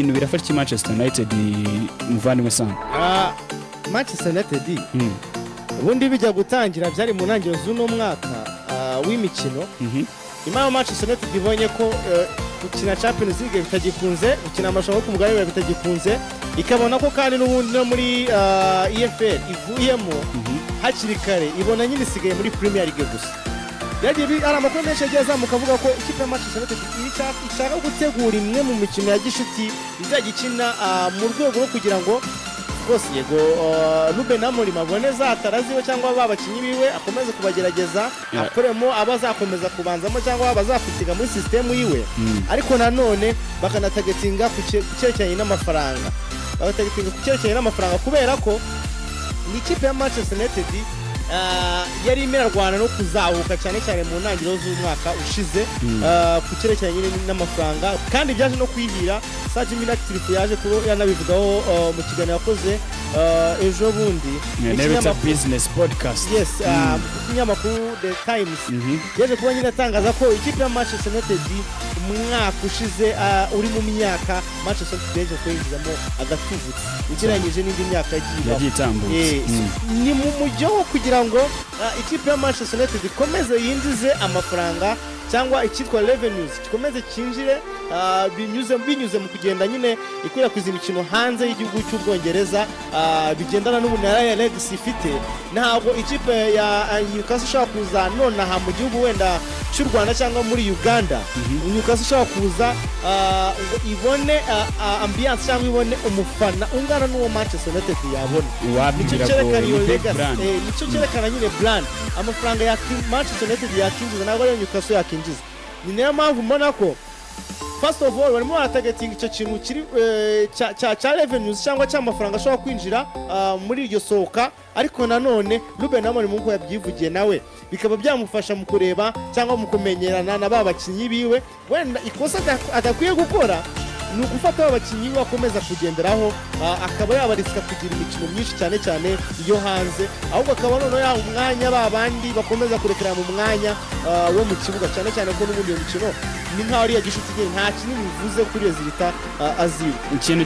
bintu birafasha Manchester United muvandimwe sana. Manchester United ubundi bijya gutangira byari mu ntangiriro z'uno mwaka w'imikino. Imana Manchester United ibonye ko gukina Champions League bitagikunze, gukina amarushanwa yo ku mugabane bitagikunze, ikabona ko kandi n'ubundi no muri EFL ivuyemo hakiri kare, ibona nyine isigaye muri Premier League gusa. Yagiye ari amakuru menshi yagiye azamuka avuga ko ikipe ya Manchester United ishaka gutegura imwe mu mikino ya gishuti izagikina mu rwego rwo kugira ngo bose yego Ruben Amorim aboneza ataraziwe cyangwa babakinyi biwe akomeze kubagerageza akoremo abazakomeza kubanzamo cyangwa abazafitiga muri system yiwe, ariko nanone bakanatagetinga ku cyerekeranye n'amafaranga, bakatagetinga ku cyerekeranye n'amafaranga kubera ko ni ikipe ya Manchester United yari imerarwana no kuzahuka cyane cyane mu ntangiriro z'umwaka ushize ku cyerekeranye n'amafaranga, kandi byaje no kwihira. Saji Minactive yaje kuba yanabivugaho mu kiganiro yakoze ejo bundi Never Business Podcast. Yes, ikinyamakuru The Times yaje kuba nyine atangaza ko ikipe ya Manchester United umwaka ushize uri mu myaka Manchester United yaje kwinjizamo agatubutse ugereranyije n'indi myaka yagiye itambutse. Ni mu mujyo wo kugira ngo ikipe ya Manchester United ikomeze yinjize amafaranga cyangwa icyitwa revenues kikomeze kinjire binyuze mu kugenda nyine ikwirakwiza imikino hanze y'igihugu cy'Ubwongereza, bigendana n'ubunara ya legacy ifite. Ntabwo ikipe ya Newcastle ishaka kuza nonaha mu gihugu wenda cy'u Rwanda cyangwa muri Uganda, Newcastle ishaka kuza ngo ibone ambiance cyangwa ibone umufana ungana n'uwo Manchester United yabona. Nicyo cyerekana iyo legacy, nicyo cyerekana nyine brand, amafaranga ya Manchester United yakinjiza ntabwo ari Newcastle yakinjiza. Ni nayo mpamvu mbona ko first of all barimo baratagetinga icyo kintu kiri cya revenues cyangwa cy'amafaranga ashobora kwinjira muri iryo sohoka, ariko nanone Ruben Amorim nk'uko yabyivugiye nawe bikaba byamufasha mu kureba cyangwa mu kumenyerana na babakinyi biwe. Wenda ikosa adakwiye gukora ni ugufata abakinyi bakomeza kugenderaho, akaba yabarisika kugira imikino myinshi cyane cyane iyo hanze, ahubwo akaba noneho yaha umwanya babandi bakomeza kurekera mu mwanya wo mu kibuga, cyane cyane ko n'ubundi iyo mikino ni nk'aho ari iya gishuti nta kintu bivuze kuri iyo zirita aziwe. Ikintu